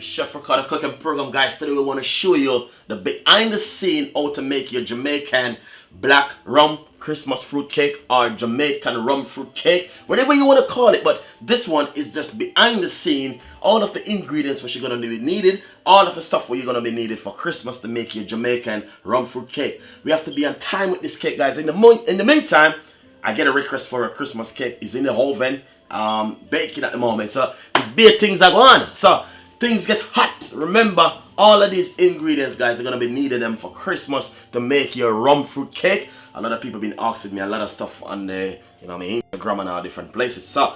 with Chef Ricardo cooking program, guys. Today we want to show you the behind the scene how to make your Jamaican black rum Christmas fruit cake or Jamaican rum fruit cake, whatever you want to call it. But this one is just behind the scene, all of the ingredients which you're going to be needed, all of the stuff what you're going to be needed for Christmas to make your Jamaican rum fruit cake. We have to be on time with this cake, guys. In the meantime, I get a request for a Christmas cake. It's in the oven, baking at the moment. So these big things are going on. So things get hot. Remember, all of these ingredients, guys, are going to be needing them for Christmas to make your rum fruit cake. A lot of people been asking me a lot of stuff on the, Instagram and all different places. So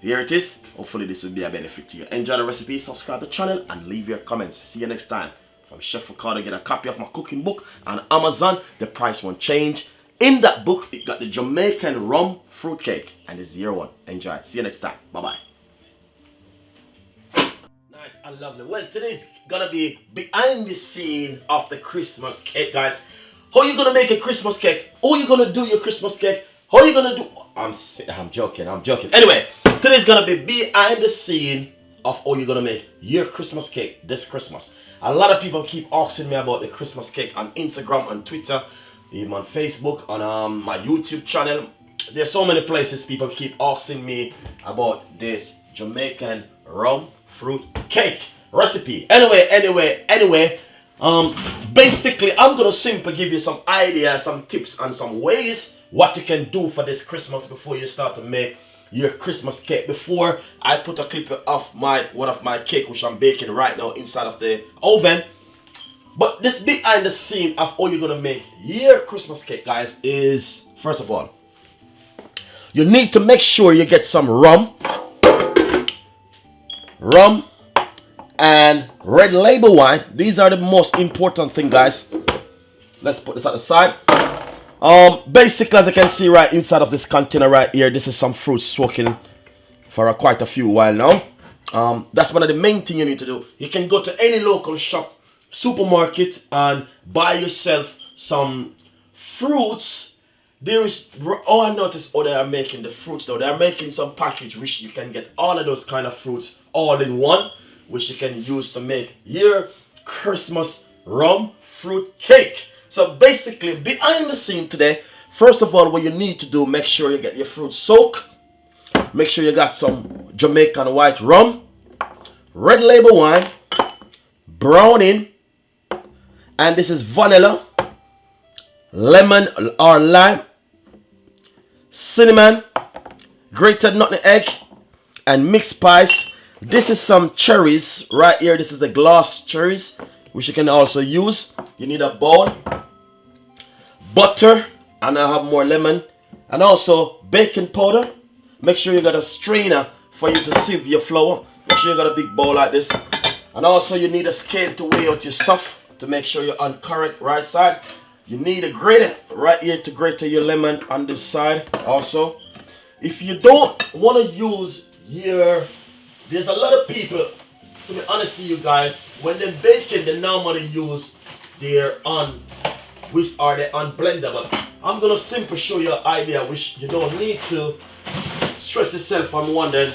here it is. Hopefully this will be a benefit to you. Enjoy the recipe, subscribe to the channel, and leave your comments. See you next time. From Chef Ricardo, get a copy of my cooking book on Amazon. The price won't change. In that book, it got the Jamaican rum fruit cake, and it's year one. Enjoy. See you next time. Bye-bye. Nice and lovely. Well, today's gonna be behind the scene of the Christmas cake, guys. How you gonna make a Christmas cake? How you gonna do your Christmas cake? How you gonna do? I'm joking. Anyway, today's gonna be behind the scene of how you're gonna make your Christmas cake this Christmas. A lot of people keep asking me about the Christmas cake on Instagram, on Twitter, even on Facebook, on my YouTube channel. There's so many places people keep asking me about this Jamaican rum fruit cake recipe. Anyway, basically I'm gonna simply give you some ideas, some tips, and some ways what you can do for this Christmas before you start to make your Christmas cake. Before I put a clip of one of my cake which I'm baking right now inside of the oven. But this behind the scene of how you're gonna make your Christmas cake, guys, is first of all, you need to make sure you get some rum and red label wine. These are the most important thing, guys. Let's put this at the side. Basically, as you can see right inside of this container right here, this is some fruit soaking for quite a few while now. That's one of the main things you need to do. You can go to any local shop, supermarket, and buy yourself some fruits. There is, I noticed how they are making the fruits though. They are making some package which you can get all of those kind of fruits all in one, which you can use to make your Christmas rum fruit cake. So basically, behind the scene today, first of all, what you need to do, make sure you get your fruit soaked. Make sure you got some Jamaican white rum, red label wine, browning, and this is vanilla, lemon or lime, cinnamon, grated nutmeg, and mixed spice. This is some cherries right here. This is the glass cherries, which you can also use. You need a bowl, butter, and I have more lemon, and also baking powder. Make sure you got a strainer for you to sieve your flour. Make sure you got a big bowl like this. And also you need a scale to weigh out your stuff to make sure you're on correct right side. You need a grater right here to grate your lemon on this side also. If you don't want to use there's a lot of people, to be honest with you guys, when they're baking, they normally use their whisk or their blender. But I'm gonna simply show you an idea which you don't need to stress yourself on wondering,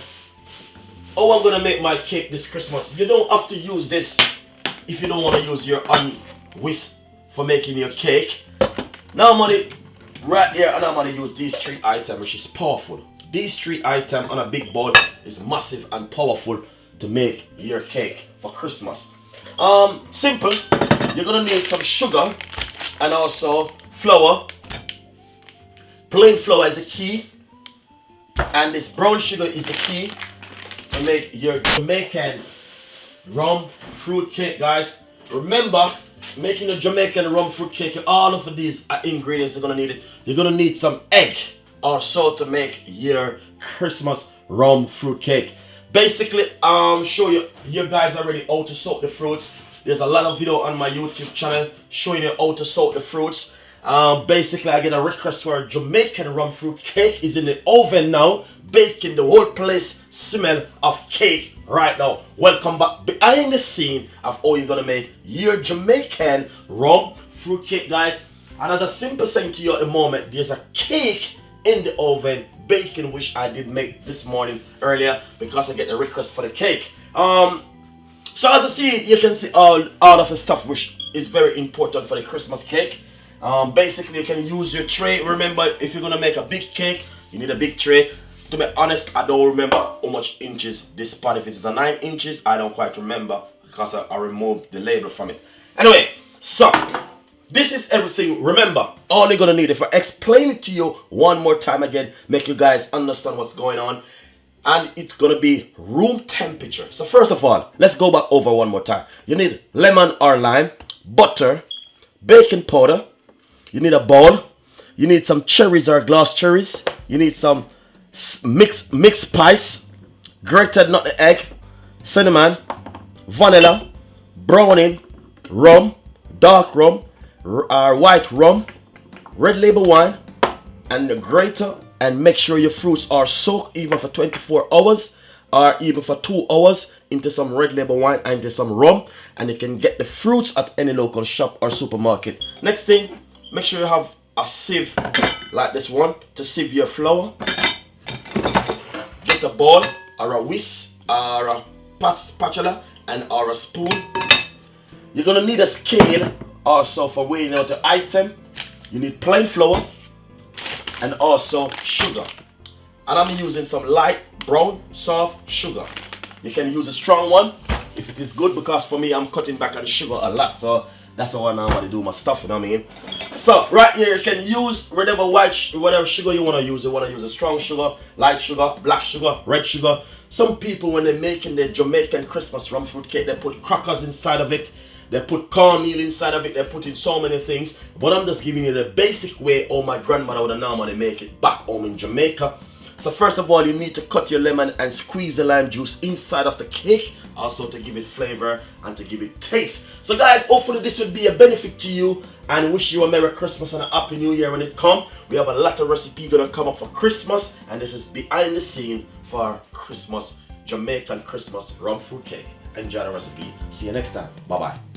oh, I'm gonna make my cake this Christmas. You don't have to use this if you don't want to use your whisk for making your cake. Normally, right here, I'm gonna use these three items, which is powerful. These three items on a big bowl is massive and powerful to make your cake for Christmas. Simple. You're gonna need some sugar and also flour. Plain flour is the key, and this brown sugar is the key to make your Jamaican rum fruit cake, guys. Remember, making a Jamaican rum fruit cake, all of these ingredients you're gonna need it. You're gonna need some egg or so to make your Christmas rum fruit cake. Basically, show you guys already how to soak the fruits. There's a lot of video on my YouTube channel showing you how to soak the fruits. Basically, I get a request for a Jamaican rum fruit cake. Is in the oven now, baking. The whole place smell of cake right now. Welcome back behind the scene of how you're gonna make your Jamaican rum fruit cake, guys. And as a simple saying to you at the moment, there's a cake in the oven baking, which I did make this morning earlier because I get a request for the cake. So as you see, you can see all of the stuff which is very important for the Christmas cake. Basically, you can use your tray. Remember, if you're gonna make a big cake, you need a big tray. To be honest, I don't remember how much inches this pan. If it's a 9 inches, I don't quite remember because I removed the label from it. Anyway, so this is everything. Remember, all you're gonna need, if I explain it to you one more time again, make you guys understand what's going on. And it's gonna be room temperature. So first of all, let's go back over one more time. You need lemon or lime, butter, baking powder. You need a bowl. You need some cherries or glass cherries. You need some mixed spice, grated nutmeg, cinnamon, vanilla, browning, rum, dark rum, or white rum, red label wine, and the grater. And make sure your fruits are soaked even for 24 hours or even for 2 hours into some red label wine and into some rum. And you can get the fruits at any local shop or supermarket. Next thing, make sure you have a sieve like this one to sieve your flour. Get a bowl or a whisk or a spatula and or a spoon. You're gonna need a scale also for weighing out the item. You need plain flour and also sugar. And I'm using some light brown soft sugar. You can use a strong one if it is good, because for me I'm cutting back on sugar a lot, so that's how I know how to do my stuff, you know what I mean? So right here you can use whatever sugar you want to use. You want to use a strong sugar, light sugar, black sugar, red sugar. Some people, when they're making their Jamaican Christmas rum fruit cake, they put crackers inside of it. They put cornmeal inside of it. They put in so many things. But I'm just giving you the basic way how my grandmother would have normally make it back home in Jamaica. So first of all, you need to cut your lemon and squeeze the lime juice inside of the cake, also to give it flavor and to give it taste. So guys, hopefully this will be a benefit to you, and wish you a Merry Christmas and a Happy New Year when it comes. We have a lot of recipe gonna come up for Christmas, and this is behind the scene for Christmas, Jamaican Christmas rum fruit cake. Enjoy the recipe. See you next time. Bye bye.